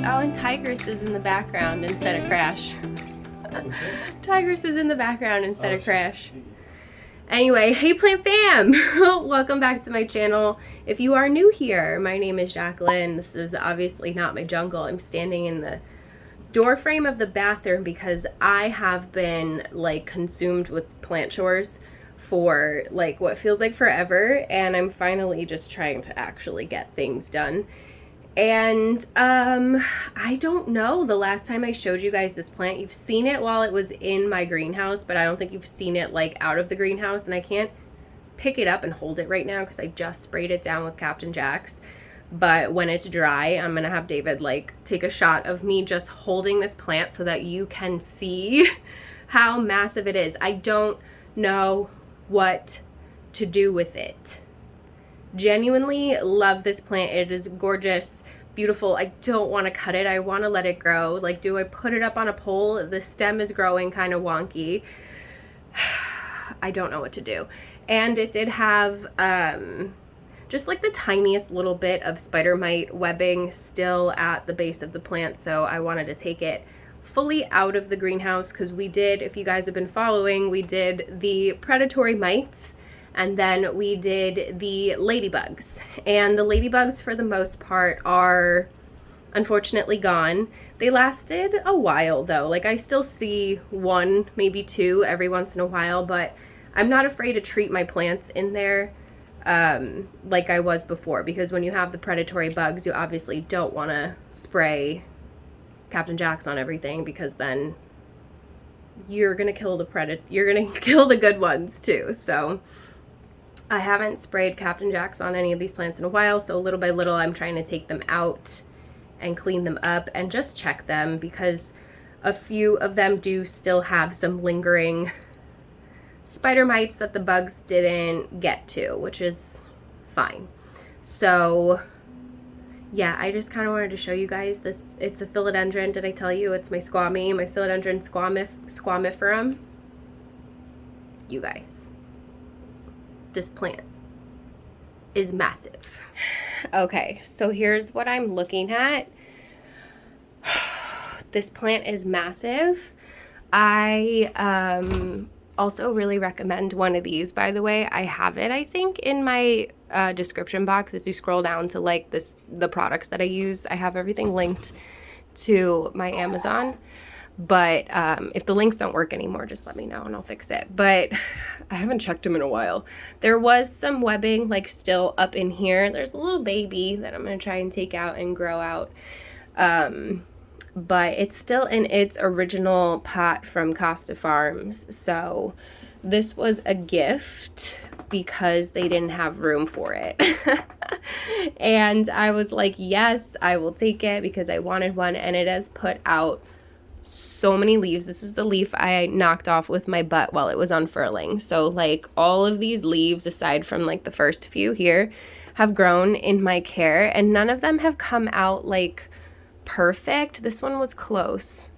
Oh, and Tigress is in the background instead of Crash. Tigress is in the background instead of Crash. Anyway, hey plant fam! Welcome back to my channel. If you are new here, my name is Jacqueline. This is obviously not my jungle. I'm standing in the door frame of the bathroom because I have been like consumed with plant chores for like what feels like forever, and I'm finally just trying to actually get things done. And I don't know the last time I showed you guys this plant. You've seen it while it was in my greenhouse, but I don't think you've seen it like out of the greenhouse, and I can't pick it up and hold it right now because I just sprayed it down with Captain Jack's. But when it's dry, I'm gonna have David like take a shot of me just holding this plant so that you can see how massive it is. I don't know what to do with it. Genuinely love this plant. It is gorgeous, beautiful. I don't want to cut it. I want to let it grow. Like, do I put it up on a pole? The stem is growing kind of wonky. I don't know what to do. And it did have just like the tiniest little bit of spider mite webbing still at the base of the plant, so I wanted to take it fully out of the greenhouse because we did, if you guys have been following, we did the predatory mites and then we did the ladybugs. And the ladybugs for the most part are unfortunately gone. They lasted a while though. Like, I still see one, maybe two every once in a while, but I'm not afraid to treat my plants in there like I was before, because when you have the predatory bugs, you obviously don't want to spray Captain Jack's on everything, because then you're gonna kill the good ones too. So I haven't sprayed Captain Jack's on any of these plants in a while, so little by little I'm trying to take them out and clean them up and just check them, because a few of them do still have some lingering spider mites that the bugs didn't get to, which is fine. So yeah, I just kind of wanted to show you guys this. It's a philodendron. Did I tell you it's my Philodendron Squamiferum? You guys, this plant is massive. Okay, so here's what I'm looking at. This plant is massive. I also really recommend one of these, by the way. I have it, I think, in my description box. If you scroll down to like the products that I use, I have everything linked to my Amazon. But if the links don't work anymore, just let me know and I'll fix it. But I haven't checked them in a while. There was some webbing like still up in here. There's a little baby that I'm gonna try and take out and grow out. But it's still in its original pot from Costa Farms. So this was a gift because they didn't have room for it. And I was like, yes, I will take it because I wanted one, and it has put out so many leaves. This is the leaf I knocked off with my butt while it was unfurling. So like all of these leaves, aside from like the first few here, have grown in my care, and none of them have come out like perfect. This one was close,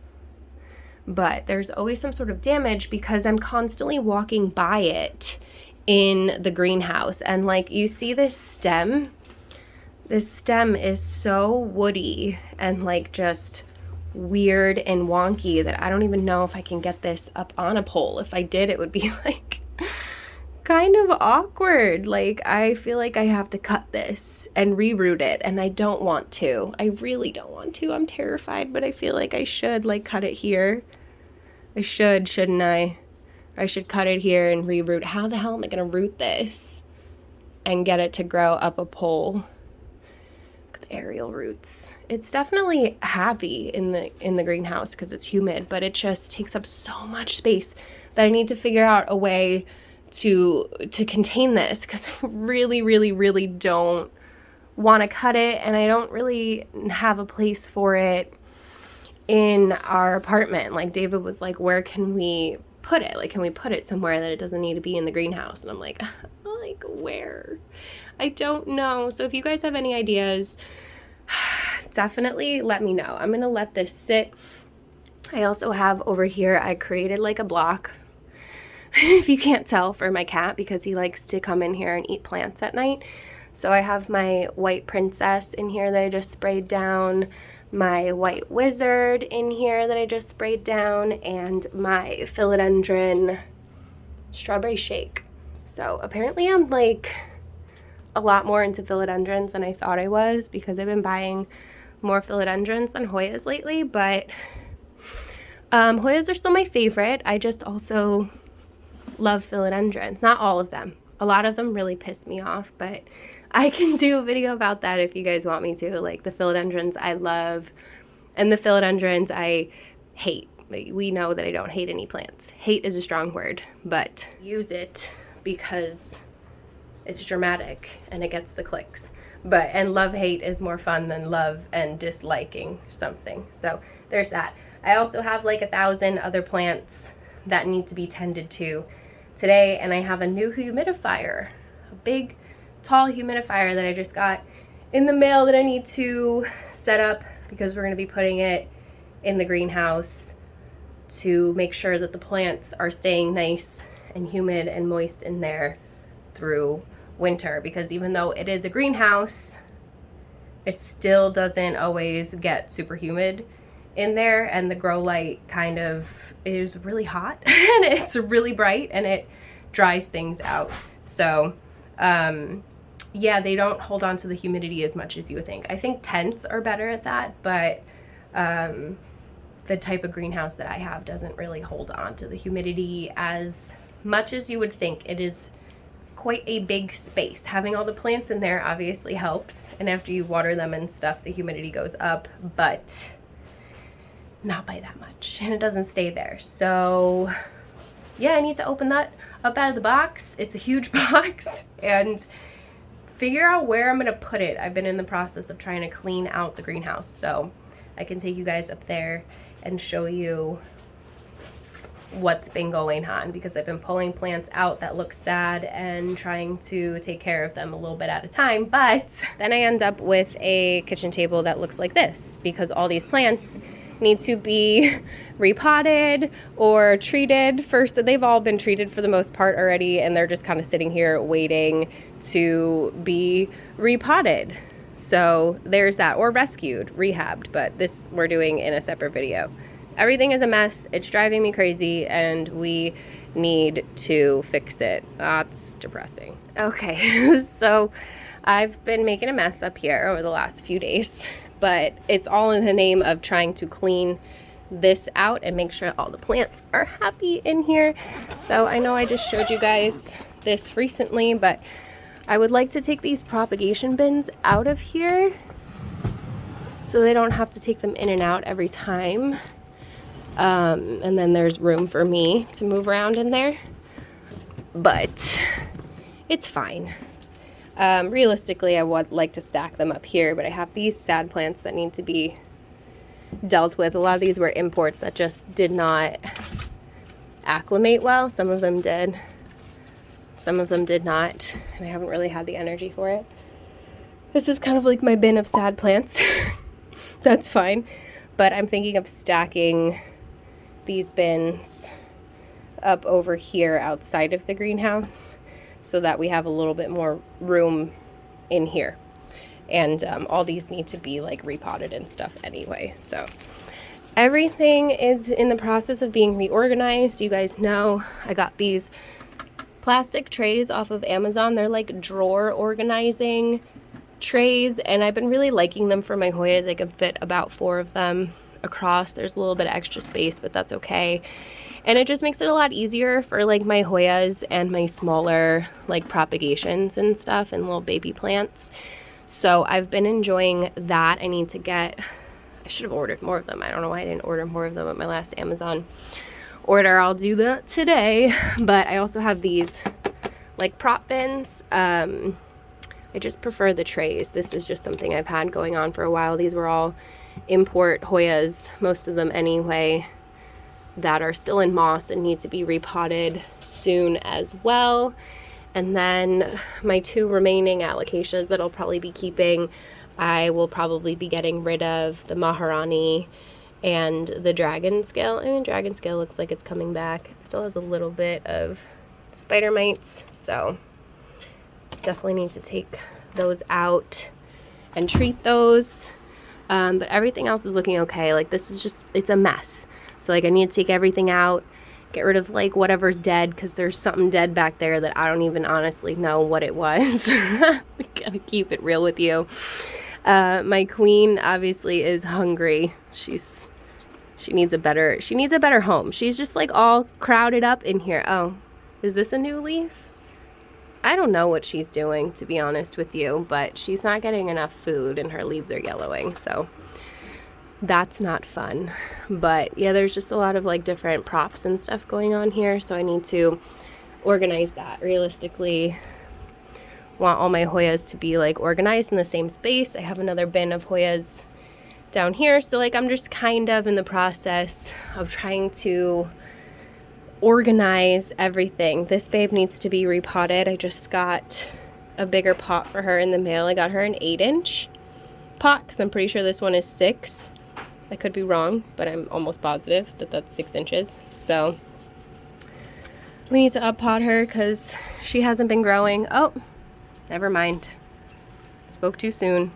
but there's always some sort of damage because I'm constantly walking by it in the greenhouse. And like, you see this stem is so woody and like just weird and wonky that I don't even know if I can get this up on a pole. If I did, it would be like kind of awkward. Like, I feel like I have to cut this and reroot it, and I don't want to. I really don't want to. I'm terrified, but I feel like I should like cut it here. I should, shouldn't I? I should cut it here and reroot. How the hell am I gonna root this and get it to grow up a pole? Look at the aerial roots. It's definitely happy in the greenhouse because it's humid, but it just takes up so much space that I need to figure out a way to contain this, because I really don't want to cut it, and I don't really have a place for it in our apartment. Like, David was like, where can we put it? Like, can we put it somewhere that it doesn't need to be in the greenhouse? And I'm like where? I don't know. So if you guys have any ideas, definitely let me know. I'm gonna let this sit. I also have over here, I created like a block, if you can't tell, for my cat, because he likes to come in here and eat plants at night. So I have my white princess in here that I just sprayed down. my white wizard in here that I just sprayed down, and my philodendron strawberry shake. So apparently I'm like a lot more into philodendrons than I thought I was, because I've been buying more philodendrons than Hoyas lately, but Hoyas are still my favorite. I just also love philodendrons. Not all of them. A lot of them really piss me off, but I can do a video about that if you guys want me to. Like the philodendrons I love and the philodendrons I hate. We know that I don't hate any plants. Hate is a strong word, but use it because it's dramatic and it gets the clicks. And love-hate is more fun than love and disliking something. So there's that. I also have like 1,000 other plants that need to be tended to today, and I have a new humidifier, a big, tall humidifier that I just got in the mail that I need to set up, because we're going to be putting it in the greenhouse to make sure that the plants are staying nice and humid and moist in there through winter, because even though it is a greenhouse, it still doesn't always get super humid in there, and the grow light kind of is really hot and it's really bright and it dries things out. So yeah, they don't hold on to the humidity as much as you would think. I think tents are better at that, but the type of greenhouse that I have doesn't really hold on to the humidity as much as you would think. It is quite a big space. Having all the plants in there obviously helps, and after you water them and stuff, the humidity goes up, but not by that much, and it doesn't stay there. So yeah, I need to open that up out of the box. It's a huge box, and figure out where I'm gonna put it. I've been in the process of trying to clean out the greenhouse, so I can take you guys up there and show you what's been going on, because I've been pulling plants out that look sad and trying to take care of them a little bit at a time. But then I end up with a kitchen table that looks like this, because all these plants need to be repotted or treated. First, they've all been treated for the most part already, and they're just kind of sitting here waiting to be repotted. So there's that, or rescued, rehabbed, but this we're doing in a separate video. Everything is a mess. It's driving me crazy, and we need to fix it. That's depressing. Okay, so I've been making a mess up here over the last few days, but it's all in the name of trying to clean this out and make sure all the plants are happy in here. So I know I just showed you guys this recently, but I would like to take these propagation bins out of here so they don't have to take them in and out every time. And then there's room for me to move around in there, but it's fine. Realistically, I would like to stack them up here, but I have these sad plants that need to be dealt with. A lot of these were imports that just did not acclimate well. Some of them did, some of them did not, and I haven't really had the energy for it. This is kind of like my bin of sad plants. That's fine, but I'm thinking of stacking these bins up over here outside of the greenhouse so that we have a little bit more room in here. And all these need to be like repotted and stuff anyway. So everything is in the process of being reorganized. You guys know I got these plastic trays off of Amazon. They're like drawer organizing trays, and I've been really liking them for my Hoyas. I can fit about 4 of them across. There's a little bit of extra space, but that's okay. And it just makes it a lot easier for like my Hoyas and my smaller like propagations and stuff and little baby plants. So I've been enjoying that. I need to get, I should have ordered more of them. I don't know why I didn't order more of them at my last Amazon order. I'll do that today. But I also have these like prop bins. I just prefer the trays. This is just something I've had going on for a while. These were all import Hoyas, most of them anyway, that are still in moss and need to be repotted soon as well. And then my 2 remaining alocasias that I'll probably be keeping, I will probably be getting rid of the Maharani and the dragon scale. I mean, dragon scale looks like it's coming back. It still has a little bit of spider mites, so definitely need to take those out and treat those. But everything else is looking okay. Like this is just, it's a mess. So like I need to take everything out, get rid of like whatever's dead, because there's something dead back there that I don't even honestly know what it was. Gotta keep it real with you. My queen obviously is hungry. She needs a better home. She's just like all crowded up in here. Oh, is this a new leaf? I don't know what she's doing, to be honest with you, but she's not getting enough food and her leaves are yellowing, so that's not fun. But yeah, there's just a lot of like different props and stuff going on here, so I need to organize that. Realistically, want all my Hoyas to be like organized in the same space. I have another bin of Hoyas down here, so like I'm just kind of in the process of trying to organize everything. This babe needs to be repotted. I just got a bigger pot for her in the mail. I got her an 8-inch pot because I'm pretty sure this one is 6. I could be wrong, but I'm almost positive that that's 6 inches. So we need to up-pot her because she hasn't been growing. Oh, never mind. Spoke too soon.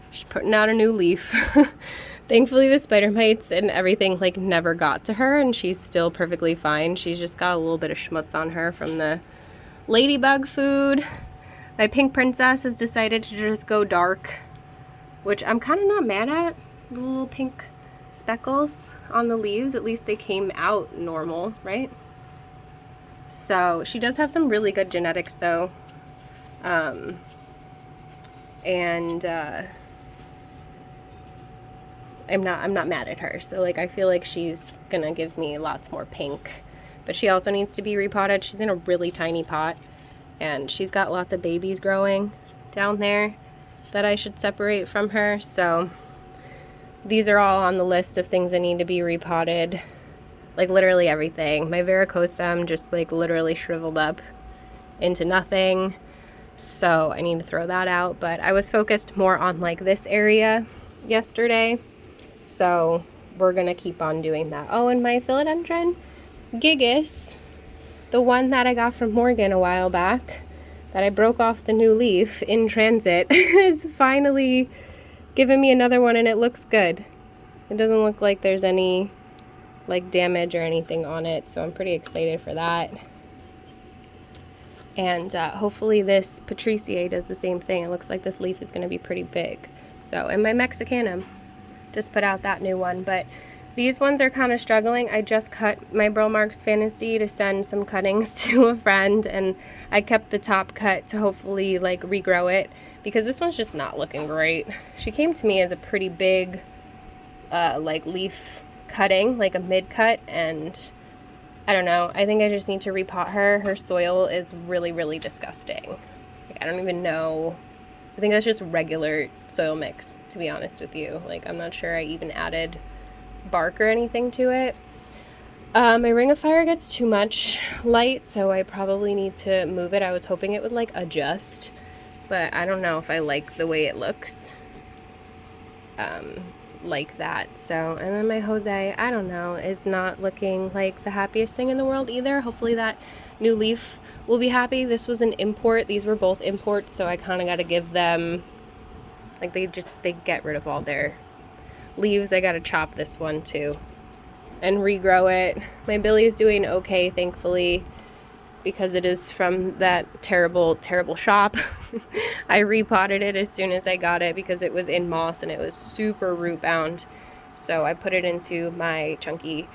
She's putting out a new leaf. Thankfully the spider mites and everything like never got to her, and she's still perfectly fine. She's just got a little bit of schmutz on her from the ladybug food. My pink princess has decided to just go dark, which I'm kind of not mad at. The little pink speckles on the leaves, at least they came out normal, right? So she does have some really good genetics though. I'm not mad at her. So like I feel like she's gonna give me lots more pink, but she also needs to be repotted. She's in a really tiny pot and she's got lots of babies growing down there that I should separate from her. So these are all on the list of things that need to be repotted. Like literally everything. My varicosum just like literally shriveled up into nothing. So I need to throw that out, but I was focused more on like this area yesterday. So we're gonna keep on doing that. Oh, and my Philodendron gigas, the one that I got from Morgan a while back, that I broke off the new leaf in transit, is finally giving me another one, and it looks good. It doesn't look like there's any like damage or anything on it, so I'm pretty excited for that. And hopefully this Patriciae does the same thing. It looks like this leaf is going to be pretty big. So, and my Mexicanum just put out that new one, but these ones are kind of struggling. I just cut my Burl Marks Fantasy to send some cuttings to a friend, and I kept the top cut to hopefully like regrow it, because this one's just not looking great. She came to me as a pretty big like leaf cutting, like a mid cut, and I don't know. I think I just need to repot her. Her soil is really, really disgusting. Like, I don't even know. I think that's just regular soil mix, to be honest with you. Like, I'm not sure I even added bark or anything to it. My Ring of Fire gets too much light, so I probably need to move it. I was hoping it would like adjust, but I don't know if I like the way it looks like that. So, and then my Jose, I don't know, is not looking like the happiest thing in the world either. Hopefully that new leaf will be happy. This was an import. These were both imports, so I kind of got to give them, like, they get rid of all their leaves. I got to chop this one too and regrow it. My Billy is doing okay, thankfully, because it is from that terrible, terrible shop. I repotted it as soon as I got it because it was in moss and it was super root bound. So I put it into my chunky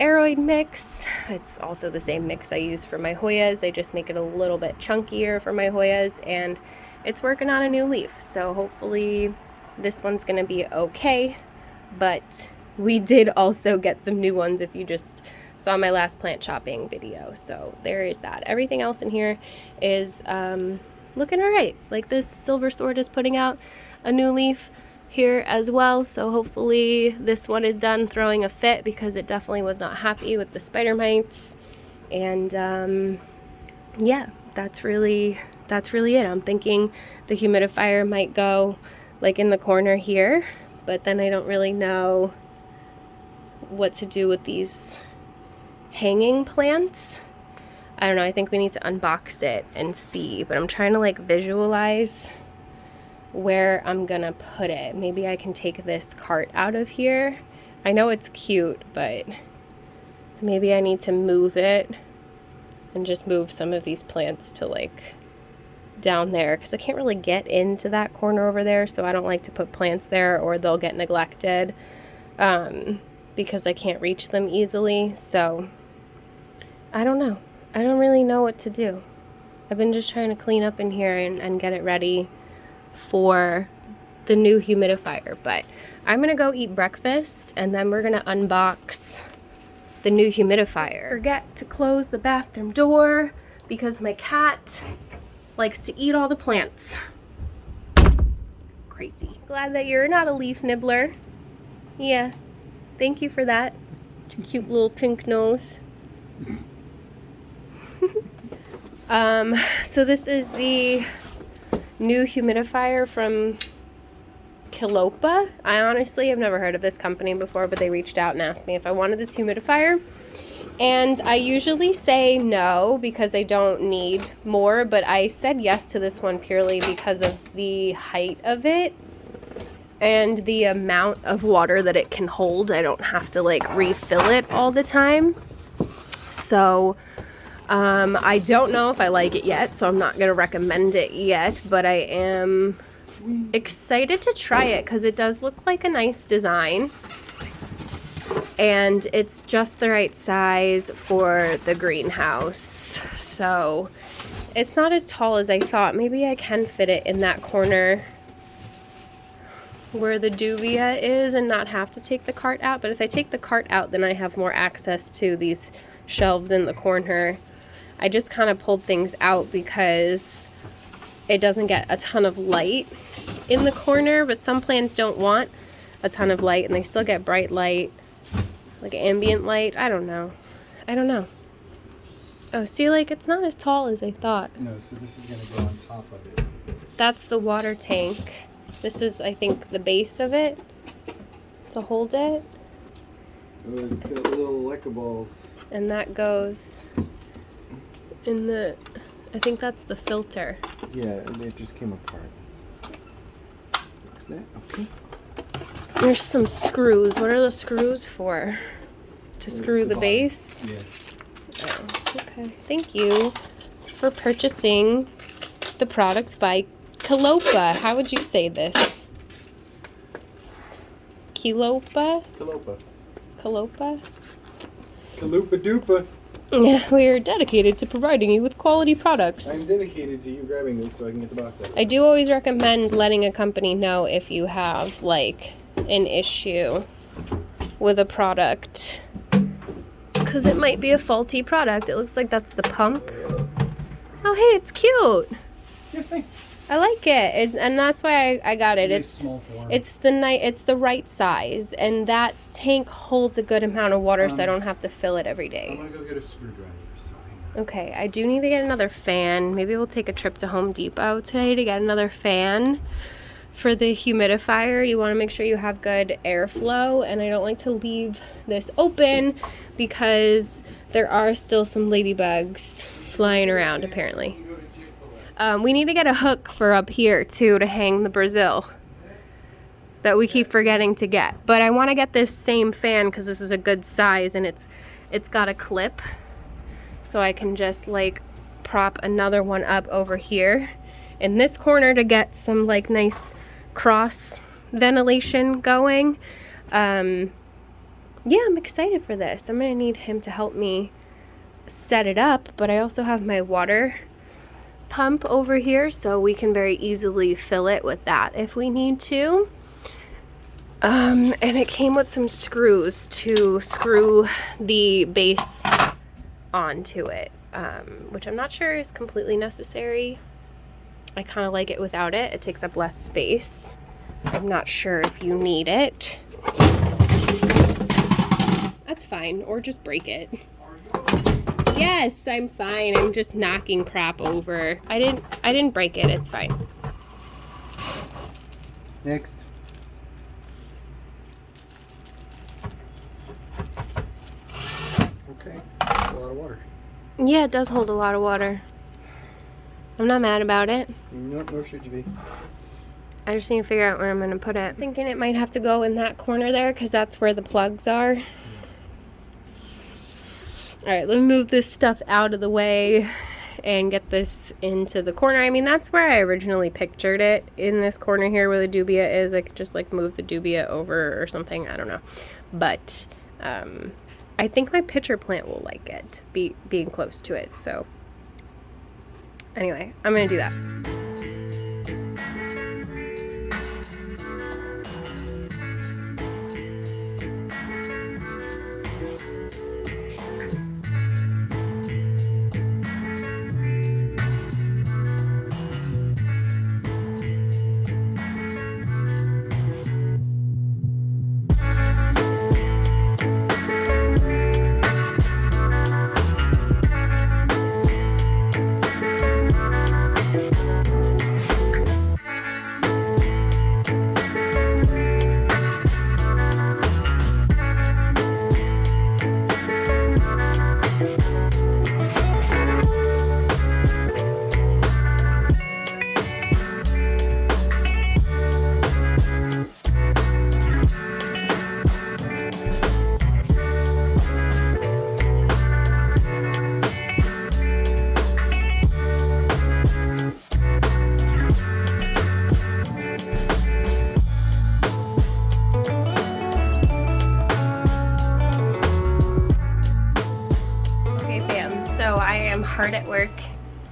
aeroid mix. It's also the same mix I use for my Hoyas. I just make it a little bit chunkier for my Hoyas, and it's working on a new leaf. So hopefully this one's gonna be okay. But we did also get some new ones if you just saw my last plant chopping video. So there is that. Everything else in here is looking all right. Like this Silver Sword is putting out a new leaf here as well. So hopefully this one is done throwing a fit, because it definitely was not happy with the spider mites. And yeah, that's really it. I'm thinking the humidifier might go like in the corner here, but then I don't really know what to do with these hanging plants. I don't know. I think we need to unbox it and see, but I'm trying to like visualize where I'm gonna put it. Maybe I can take this cart out of here. I know it's cute, but maybe I need to move it and just move some of these plants to like down there, because I can't really get into that corner over there, so I don't like to put plants there or they'll get neglected because I can't reach them easily. So I don't know. I don't really know what to do. I've been just trying to clean up in here and get it ready for the new humidifier, but I'm gonna go eat breakfast and then we're gonna unbox the new humidifier. Forget to close the bathroom door because my cat likes to eat all the plants. Crazy. Glad that you're not a leaf nibbler. Yeah, thank you for that. Cute little pink nose. So this is the new humidifier from Kelopa. I honestly have never heard of this company before, but they reached out and asked me if I wanted this humidifier. And I usually say no because I don't need more, but I said yes to this one purely because of the height of it and the amount of water that it can hold. I don't have to like refill it all the time. So I don't know if I like it yet, so I'm not going to recommend it yet, but I am excited to try it because it does look like a nice design. And it's just the right size for the greenhouse. So it's not as tall as I thought. Maybe I can fit it in that corner where the duvia is and not have to take the cart out. But if I take the cart out, then I have more access to these shelves in the corner. I just kind of pulled things out because it doesn't get a ton of light in the corner, but some plants don't want a ton of light and they still get bright light, like ambient light. I don't know. Oh, see, like it's not as tall as I thought. No, so this is going to go on top of it. That's the water tank. This is, I think, the base of it to hold it. Oh, it's got little leca balls. And that goes in the, I think that's the filter. Yeah, and it just came apart. Fix that, okay. There's some screws. What are the screws for? To screw the base? Yeah. Oh, okay. Thank you for purchasing the products by Kelopa. How would you say this? Kelopa? Kelopa. Kelopa? Kelopa dupa. Yeah, we are dedicated to providing you with quality products. I'm dedicated to you grabbing this so I can get the box out. I do always recommend letting a company know if you have, like, an issue with a product, because it might be a faulty product. It looks like that's the pump. Oh, hey, it's cute. Yes, thanks. I like it, and that's why I got it. It's small form. It's the right size, and that tank holds a good amount of water, so I don't have to fill it every day. I'm gonna go get a screwdriver. So Okay, I do need to get another fan. Maybe we'll take a trip to Home Depot today to get another fan for the humidifier. You want to make sure you have good airflow, and I don't like to leave this open because there are still some ladybugs flying around apparently. We need to get a hook for up here too to hang the Brazil that we keep forgetting to get. But I want to get this same fan because this is a good size and it's got a clip. So I can just like prop another one up over here in this corner to get some like nice cross ventilation going. Yeah, I'm excited for this. I'm gonna need him to help me set it up, but I also have my water pump over here so we can very easily fill it with that if we need to. And it came with some screws to screw the base onto it, which I'm not sure is completely necessary. I kind of like it without it. It takes up less space. I'm not sure if you need it. That's fine, or just break it. Yes, I'm fine. I'm just knocking crap over. I didn't break it. It's fine. next. Okay, that's a lot of water. Yeah, it does hold a lot of water. I'm not mad about it. Nope, nor should you be. I just need to figure out where I'm going to put it. I'm thinking it might have to go in that corner there because that's where the plugs are. Alright, let me move this stuff out of the way and get this into the corner. I mean, that's where I originally pictured it, in this corner here where the dubia is. I could just like move the dubia over or something, I don't know. But I think my pitcher plant will like it, being close to it. So anyway, I'm gonna do that. Hard at work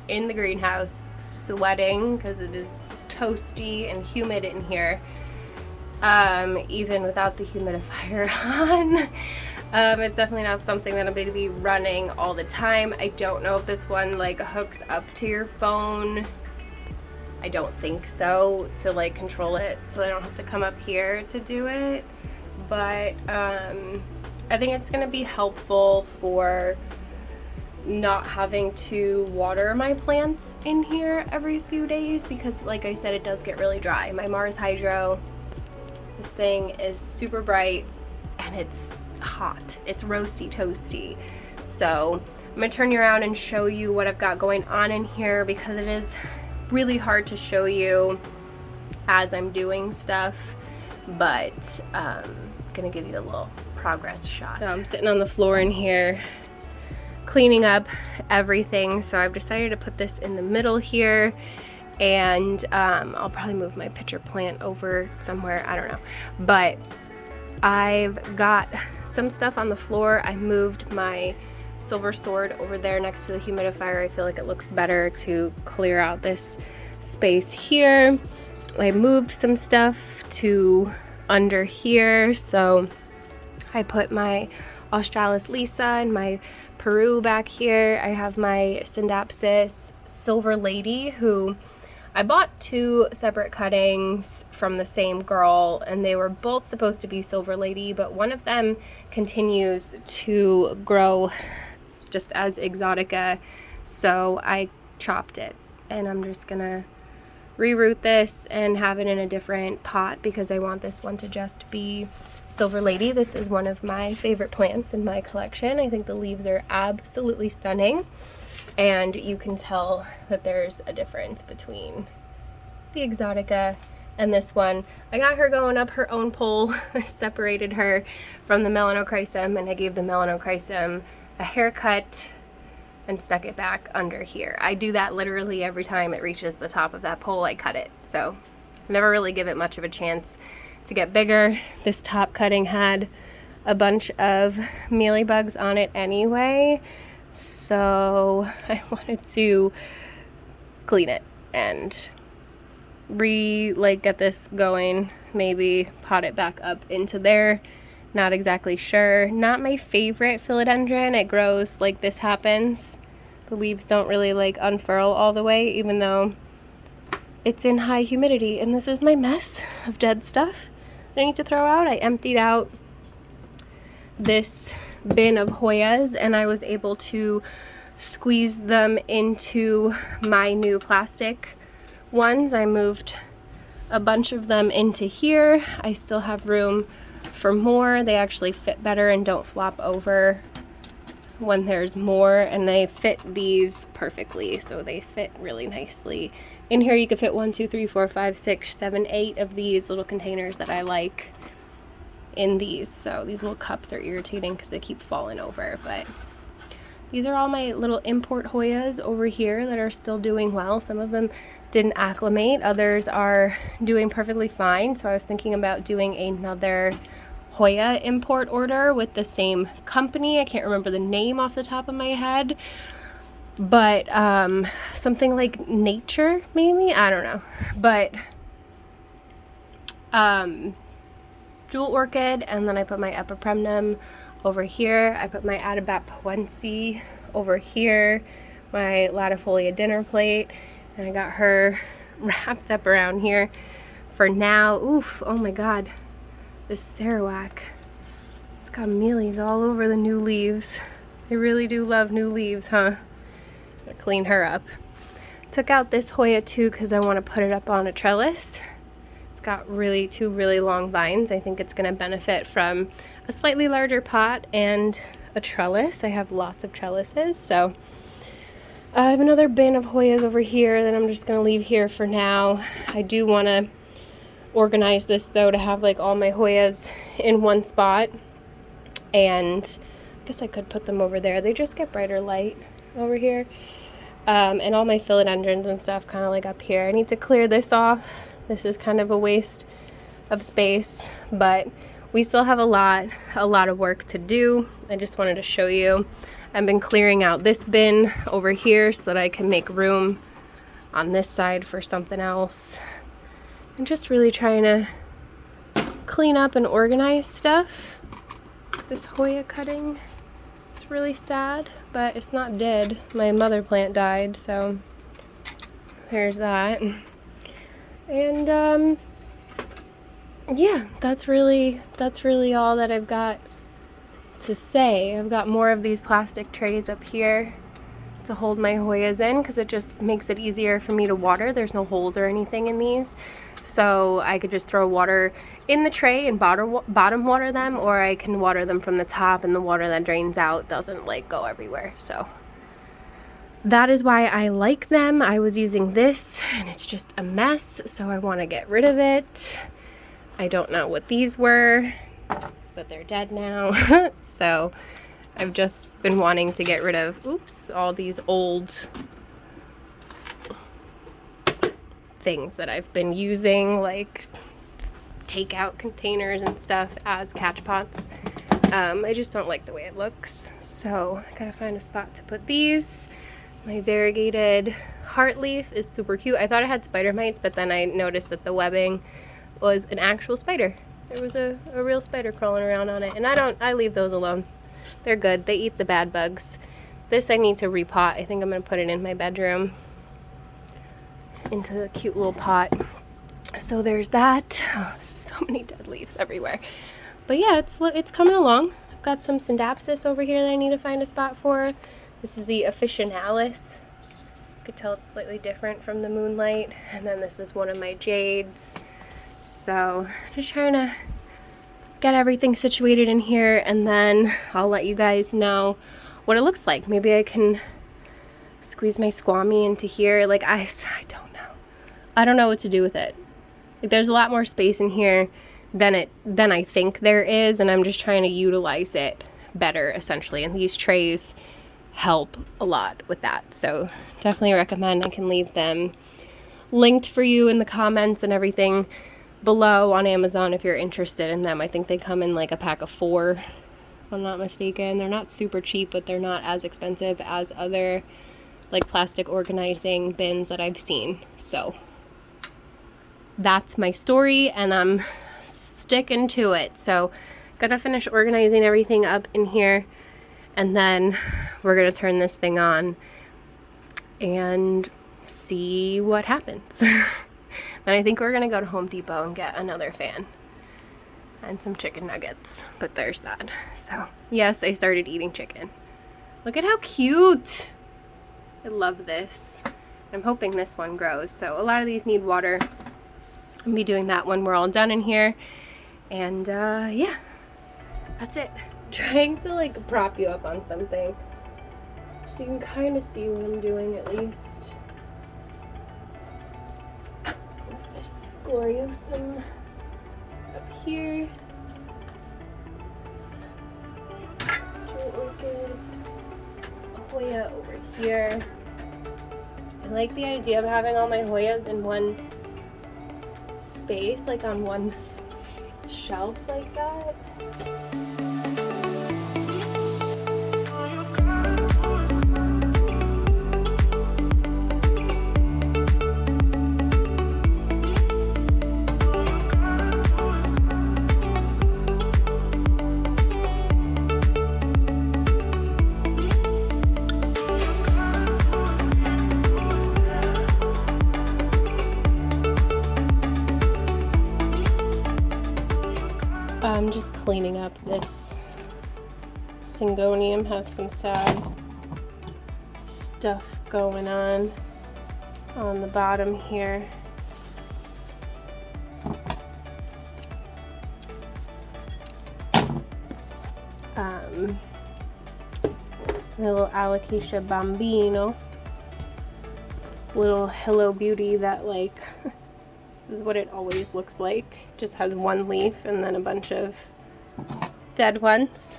in the greenhouse, sweating because it is toasty and humid in here, even without the humidifier on. It's definitely not something that I'm going to be running all the time. I don't know if this one like hooks up to your phone. I don't think so, to like control it, so I don't have to come up here to do it. But I think it's going to be helpful for not having to water my plants in here every few days, because like I said, it does get really dry. My Mars Hydro, this thing is super bright and it's hot. It's roasty toasty. So I'm gonna turn you around and show you what I've got going on in here, because it is really hard to show you as I'm doing stuff, but I'm gonna give you a little progress shot. So I'm sitting on the floor in here cleaning up everything. So I've decided to put this in the middle here, and I'll probably move my pitcher plant over somewhere, I don't know. But I've got some stuff on the floor. I moved my silver sword over there next to the humidifier. I feel like it looks better to clear out this space here. I moved some stuff to under here, so I put my Australis Lisa and my Peru back here. I have my Syndapsis Silver Lady, who I bought 2 separate cuttings from the same girl, and they were both supposed to be Silver Lady, but one of them continues to grow just as Exotica, so I chopped it, and I'm just gonna reroot this and have it in a different pot because I want this one to just be Silver Lady. This is one of my favorite plants in my collection. I think the leaves are absolutely stunning, and you can tell that there's a difference between the Exotica and this one. I got her going up her own pole. I separated her from the Melanochrysum, and I gave the Melanochrysum a haircut and stuck it back under here. I do that literally every time it reaches the top of that pole, I cut it. So I never really give it much of a chance to get bigger. This top cutting had a bunch of mealybugs on it anyway, so I wanted to clean it and get this going, maybe pot it back up into there. Not exactly sure. Not my favorite philodendron. It grows like this happens. The leaves don't really like unfurl all the way, even though it's in high humidity. And this is my mess of dead stuff I need to throw out. I emptied out this bin of Hoyas, and I was able to squeeze them into my new plastic ones. I moved a bunch of them into here. I still have room for more. They actually fit better and don't flop over when there's more, and they fit these perfectly, so they fit really nicely. In here you could fit 1, 2, 3, 4, 5, 6, 7, 8 of these little containers that I like in these. So these little cups are irritating because they keep falling over, but these are all my little import Hoyas over here that are still doing well. Some of them didn't acclimate, others are doing perfectly fine. So I was thinking about doing another Hoya import order with the same company. I can't remember the name off the top of my head, but something like Nature maybe, I don't know. But jewel orchid, and then I put my epipremnum over here. I put my Atabapoense over here, my latifolia dinner plate, and I got her wrapped up around here for now. Oof, oh my god, this Sarawak, it's got mealies all over the new leaves. They really do love new leaves, huh? Gotta clean her up. Took out this Hoya too because I want to put it up on a trellis. It's got two really long vines. I think it's going to benefit from a slightly larger pot and a trellis. I have lots of trellises, so I have another bin of Hoyas over here that I'm just going to leave here for now. I do want to organize this though to have like all my Hoyas in one spot, and I guess I could put them over there. They just get brighter light over here, and all my philodendrons and stuff kind of like up here. I need to clear this off. This is kind of a waste of space, but we still have a lot of work to do. I just wanted to show you. I've been clearing out this bin over here so that I can make room on this side for something else. I'm just really trying to clean up and organize stuff. This Hoya cutting, it's really sad, but it's not dead. My mother plant died, so there's that. And yeah, that's really all that I've got to say. I've got more of these plastic trays up here to hold my Hoyas in because it just makes it easier for me to water. There's no holes or anything in these, so I could just throw water in the tray and bottom water them, or I can water them from the top and the water that drains out doesn't like go everywhere. So that is why I like them. I was using this and it's just a mess, so I want to get rid of it. I don't know what these were, but they're dead now. So I've just been wanting to get rid of, oops, all these old things that I've been using, like takeout containers and stuff as catch pots. I just don't like the way it looks, so I gotta find a spot to put these. My variegated heart leaf is super cute. I thought it had spider mites, but then I noticed that the webbing was an actual spider. There was a real spider crawling around on it, and I leave those alone. They're good. They eat the bad bugs. This I need to repot. I think I'm gonna put it in my bedroom into a cute little pot. So there's that. Oh, so many dead leaves everywhere. But yeah, it's coming along. I've got some Syndapsis over here that I need to find a spot for. This is the Officinalis. You could tell it's slightly different from the Moonlight. And then this is one of my Jades. So just trying to get everything situated in here, and then I'll let you guys know what it looks like. Maybe I can squeeze my Squammy into here. Like I don't know. I don't know what to do with it. Like there's a lot more space in here than I think there is, and I'm just trying to utilize it better essentially. And these trays help a lot with that. So definitely recommend. I can leave them linked for you in the comments and everything below on Amazon if you're interested in them. I think they come in like a pack of 4, if I'm not mistaken. They're not super cheap, but they're not as expensive as other like plastic organizing bins that I've seen. So that's my story, and I'm sticking to it. So gotta finish organizing everything up in here, and then we're gonna turn this thing on and see what happens. And I think we're gonna go to Home Depot and get another fan and some chicken nuggets, but there's that. So yes, I started eating chicken. Look at how cute. I love this. I'm hoping this one grows. So a lot of these need water. I'll be doing that when we're all done in here. And yeah, that's it. Trying to like prop you up on something. So you can kind of see what I'm doing at least. With this gloriosum up here. Jewel orchids. Hoya over here. I like the idea of having all my Hoyas in one space, like on one shelf like that. I'm just cleaning up this Syngonium, has some sad stuff going on the bottom here. This little Alocasia Bambino, this little Hello Beauty that like this is what it always looks like. Just has one leaf and then a bunch of dead ones.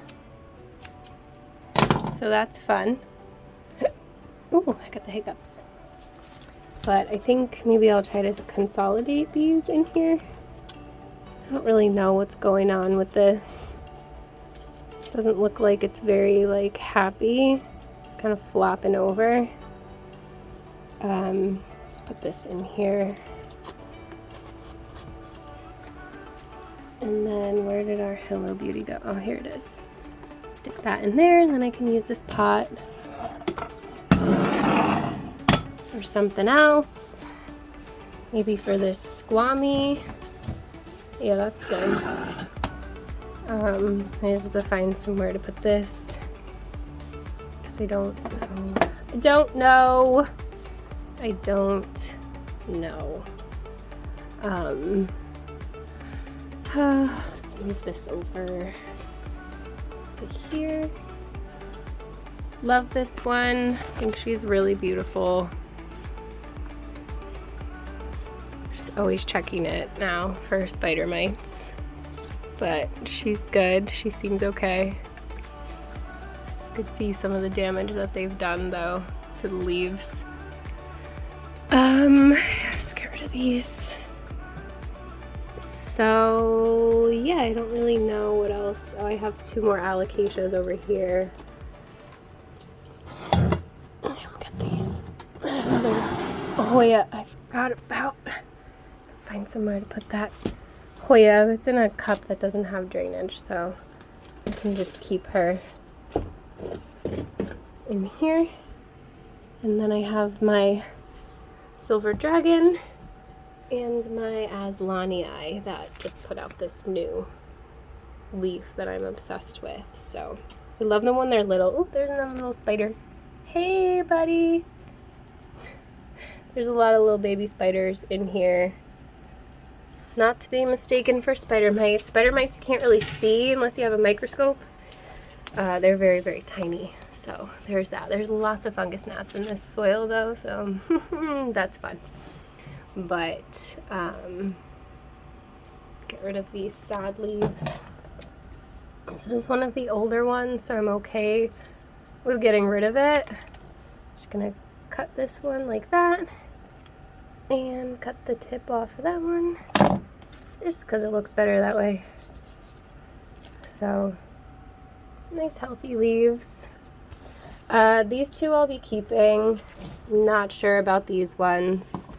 So that's fun. Ooh, I got the hiccups. But I think maybe I'll try to consolidate these in here. I don't really know what's going on with this. Doesn't look like it's very like happy. Kind of flopping over. Let's put this in here. And then where did our Hello Beauty go? Oh, here it is. Stick that in there, and then I can use this pot for something else. Maybe for this squammy. Yeah, that's good. I just have to find somewhere to put this. Because I don't know. Let's move this over to here. Love this one. I think she's really beautiful. Just always checking it now for spider mites. But she's good. She seems okay. You could see some of the damage that they've done though to the leaves. Let's get rid of these. So yeah, I don't really know what else. Oh, I have 2 more alocasias over here. Look at these. Another Hoya I forgot about. Find somewhere to put that Hoya. It's in a cup that doesn't have drainage, so I can just keep her in here. And then I have my Silver Dragon and my Aslanii that just put out this new leaf that I'm obsessed with. So I love them when they're little. Oh, there's another little spider. Hey, buddy. There's a lot of little baby spiders in here. Not to be mistaken for spider mites. Spider mites you can't really see unless you have a microscope. They're very, very tiny. So there's that. There's lots of fungus gnats in this soil though, so that's fun. But get rid of these sad leaves. This is one of the older ones, so I'm okay with getting rid of it. Just gonna cut this one like that and cut the tip off of that one just because it looks better that way. So nice healthy leaves. These 2 I'll be keeping. Not sure about these ones.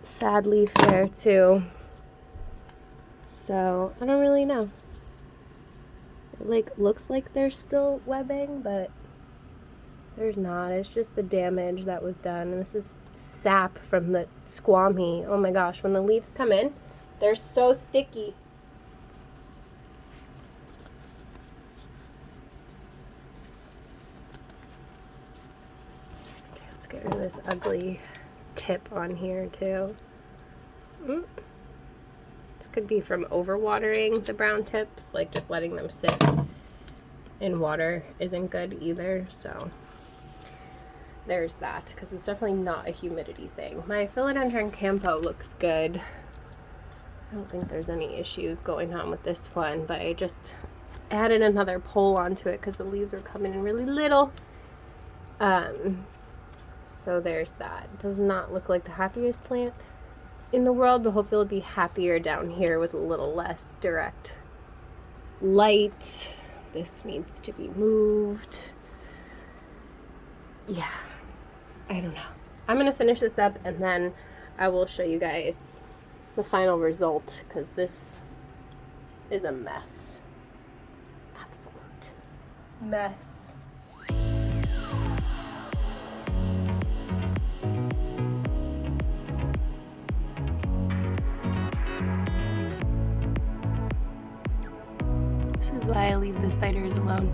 Sad leaf there too. So I don't really know. It like looks like there's still webbing, but there's not. It's just the damage that was done. And this is sap from the squammy. Oh my gosh, when the leaves come in, they're so sticky. Okay, let's get rid of this ugly tip on here too. This could be from overwatering the brown tips, like just letting them sit in water isn't good either, so there's that, because it's definitely not a humidity thing. My Philodendron Campo looks good. I don't think there's any issues going on with this one, but I just added another pole onto it because the leaves were coming in really little. So there's that. It does not look like the happiest plant in the world, but hopefully it'll be happier down here with a little less direct light. This needs to be moved. Yeah, I don't know. I'm gonna finish this up and then I will show you guys the final result, because this is a mess. Absolute mess. This is why I leave the spiders alone.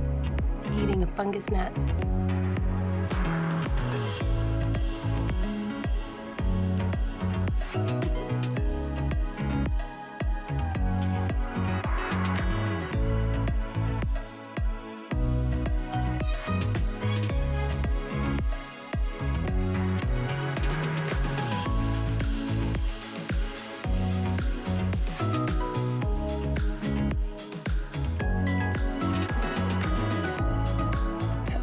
It's eating a fungus gnat.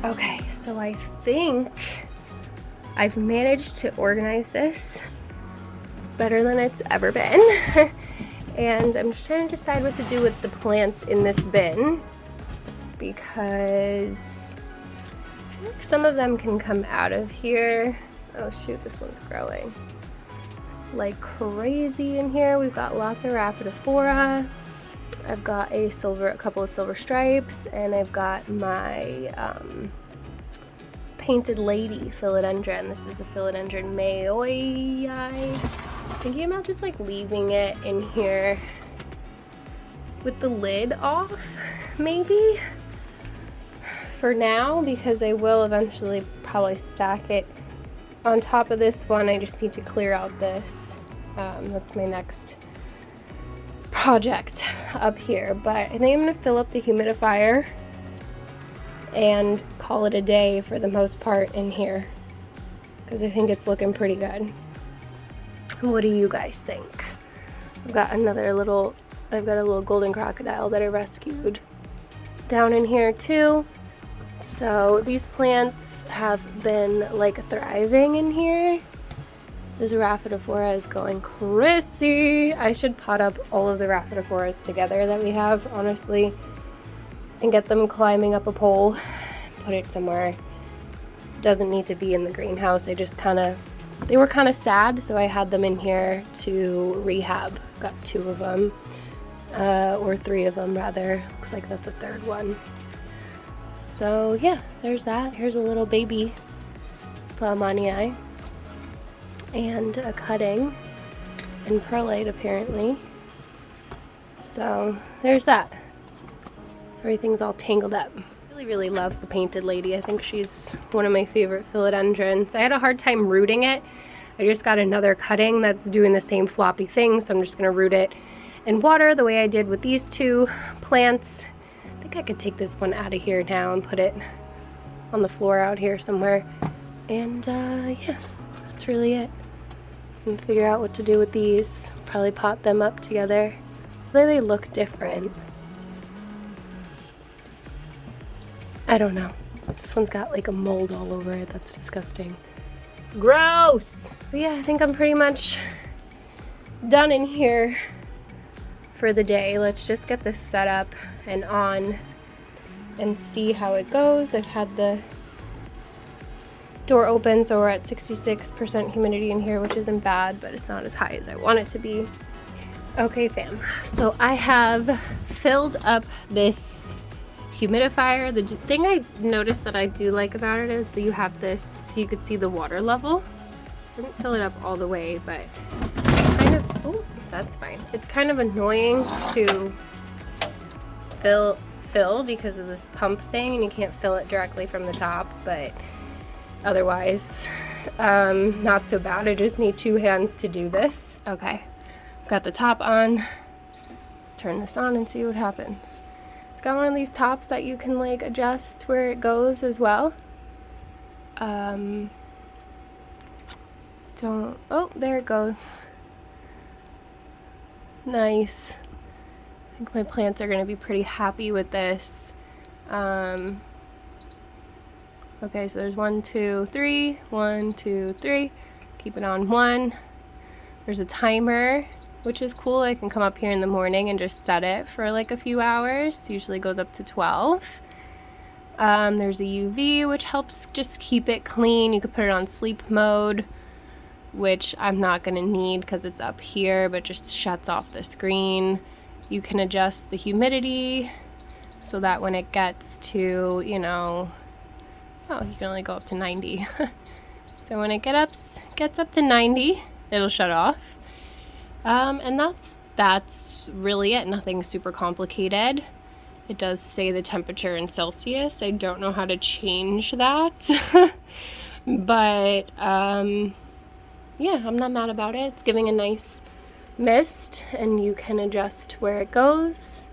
Okay, so I think I've managed to organize this better than it's ever been. And I'm just trying to decide what to do with the plants in this bin, because I think some of them can come out of here. Oh shoot, this one's growing like crazy in here. We've got lots of Raphidophora. I've got a couple of silver stripes, and I've got my painted lady philodendron. This is the Philodendron meeeee. I'm thinking about just like leaving it in here with the lid off, maybe for now, because I will eventually probably stack it on top of this one. I just need to clear out this. That's my next project up here, but I think I'm gonna fill up the humidifier and call it a day for the most part in here, because I think it's looking pretty good. What do you guys think? I've got a little golden crocodile that I rescued down in here too. So these plants have been like thriving in here. This Raphidophora is going crazy. I should pot up all of the Raphidophoras together that we have, honestly, and get them climbing up a pole, put it somewhere. Doesn't need to be in the greenhouse. They were kind of sad, so I had them in here to rehab. Got 2 of them, or 3 of them rather. Looks like that's the 3rd one. So yeah, there's that. Here's a little baby Plamanii. And a cutting and perlite apparently. So there's that. Everything's all tangled up. Really love the painted lady. I think she's one of my favorite philodendrons. I had a hard time rooting it. I just got another cutting that's doing the same floppy thing, so I'm just gonna root it in water the way I did with these 2 plants. I think I could take this one out of here now and put it on the floor out here somewhere. And yeah, that's really it. And figure out what to do with these. Probably pot them up together. They look different. I don't know. This one's got like a mold all over it. That's disgusting. Gross! But yeah, I think I'm pretty much done in here for the day. Let's just get this set up and on and see how it goes. I've had the door open, so we're at 66% humidity in here, which isn't bad, but it's not as high as I want it to be. Okay fam, so I have filled up this humidifier. The thing I noticed that I do like about it is that you have this, so you could see the water level. I didn't fill it up all the way, but kind of, oh, that's fine. It's kind of annoying to fill because of this pump thing, and you can't fill it directly from the top, but otherwise, not so bad. I just need 2 hands to do this. Okay, got the top on. Let's turn this on and see what happens. It's got one of these tops that you can like adjust where it goes as well. Oh, there it goes. Nice. I think my plants are going to be pretty happy with this. Okay, so there's 1, 2, 3, 1, 2, 3. Keep it on 1. There's a timer, which is cool. I can come up here in the morning and just set it for like a few hours. Usually goes up to 12. There's a UV, which helps just keep it clean. You could put it on sleep mode, which I'm not going to need because it's up here, but just shuts off the screen. You can adjust the humidity so that when it gets to, you know, oh, you can only go up to 90. So when it gets up to 90, it'll shut off. And that's really it. Nothing super complicated. It does say the temperature in Celsius. I don't know how to change that. But yeah, I'm not mad about it. It's giving a nice mist, and you can adjust where it goes.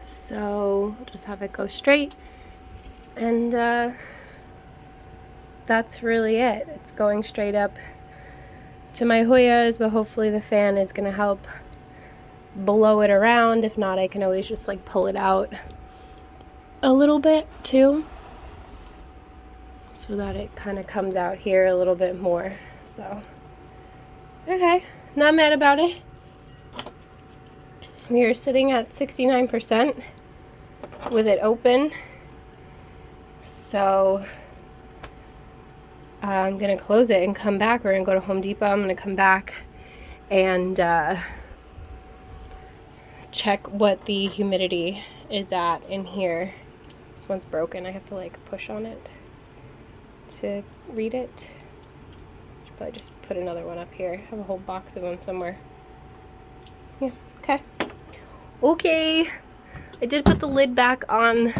So I'll just have it go straight, and that's really it. It's going straight up to my Hoyas, but hopefully the fan is going to help blow it around. If not, I can always just like pull it out a little bit too, so that it kind of comes out here a little bit more. So okay, not mad about it. We are sitting at 69% with it open, so I'm gonna close it and come back. We're gonna go to Home Depot. I'm gonna come back and check what the humidity is at in here. This one's broken. I have to like push on it to read it. Should probably just put another one up here. I have a whole box of them somewhere. Yeah, okay. Okay, I did put the lid back on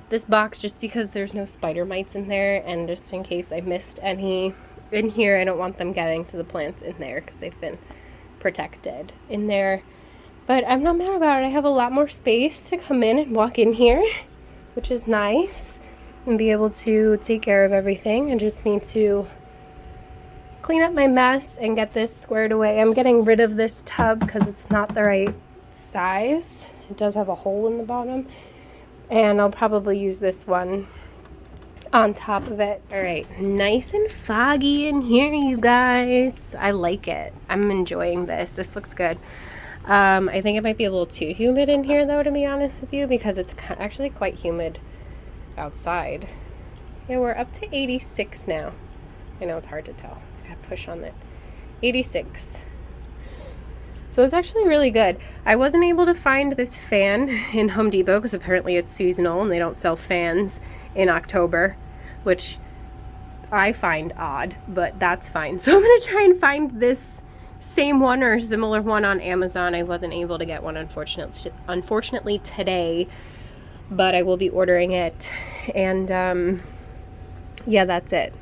this box just because there's no spider mites in there, and just in case I missed any in here, I don't want them getting to the plants in there because they've been protected in there. But I'm not mad about it. I have a lot more space to come in and walk in here, which is nice, and be able to take care of everything. I just need to clean up my mess and get this squared away. I'm getting rid of this tub because it's not the right size. It does have a hole in the bottom, and I'll probably use this one on top of it. All right, nice and foggy in here, you guys. I like it. I'm enjoying this. This looks good. I think it might be a little too humid in here though, to be honest with you, because it's actually quite humid outside. Yeah, we're up to 86 now. I know it's hard to tell. I gotta push on it. 86. So it's actually really good. I wasn't able to find this fan in Home Depot because apparently it's seasonal and they don't sell fans in October, which I find odd, but that's fine. So I'm gonna try and find this same one or similar one on Amazon. I wasn't able to get one unfortunately today, but I will be ordering it. And yeah, that's it.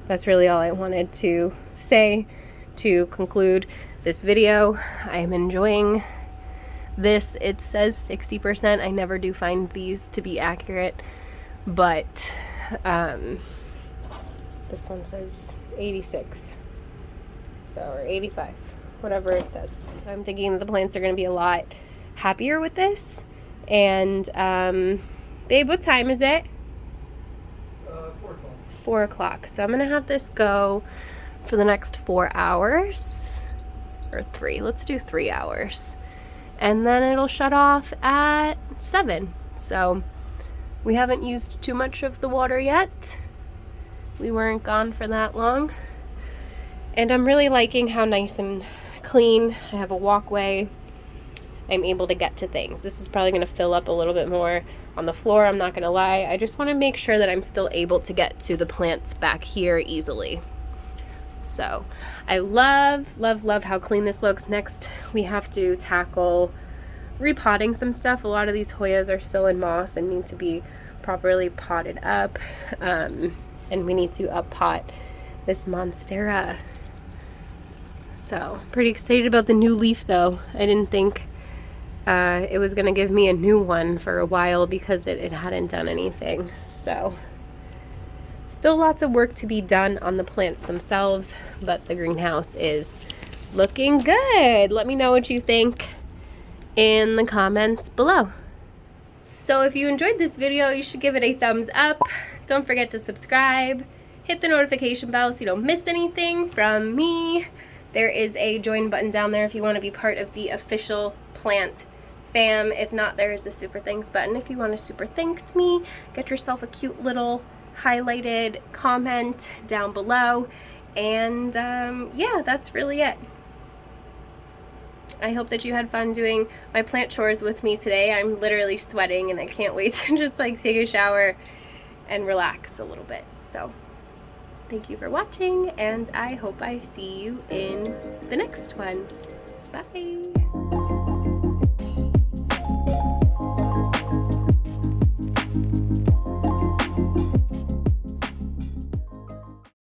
That's really all I wanted to say to conclude this video. I am enjoying this. It says 60%. I never do find these to be accurate, but this one says 86. So, or 85, whatever it says. So I'm thinking the plants are going to be a lot happier with this. And, babe, what time is it? 4 o'clock. 4 o'clock. So I'm going to have this go for the next 4 hours. Or 3. Let's do 3 hours. And then it'll shut off at 7. So we haven't used too much of the water yet. We weren't gone for that long. And I'm really liking how nice and clean. I have a walkway. I'm able to get to things. This is probably going to fill up a little bit more on the floor, I'm not going to lie. I just want to make sure that I'm still able to get to the plants back here easily. So I love, love, love how clean this looks. Next, we have to tackle repotting some stuff. A lot of these Hoyas are still in moss and need to be properly potted up. And we need to up pot this Monstera. So, pretty excited about the new leaf though. I didn't think it was going to give me a new one for a while because it hadn't done anything. So, Still lots of work to be done on the plants themselves, but the greenhouse is looking good. Let me know what you think in the comments below. So if you enjoyed this video, you should give it a thumbs up. Don't forget to subscribe. Hit the notification bell so you don't miss anything from me. There is a join button down there if you want to be part of the official plant fam. If not, there is a super thanks button if you want to super thanks me. Get yourself a cute little highlighted comment down below. And yeah, that's really it. I hope that you had fun doing my plant chores with me today. I'm literally sweating and I can't wait to just like take a shower and relax a little bit. So thank you for watching, and I hope I see you in the next one. Bye.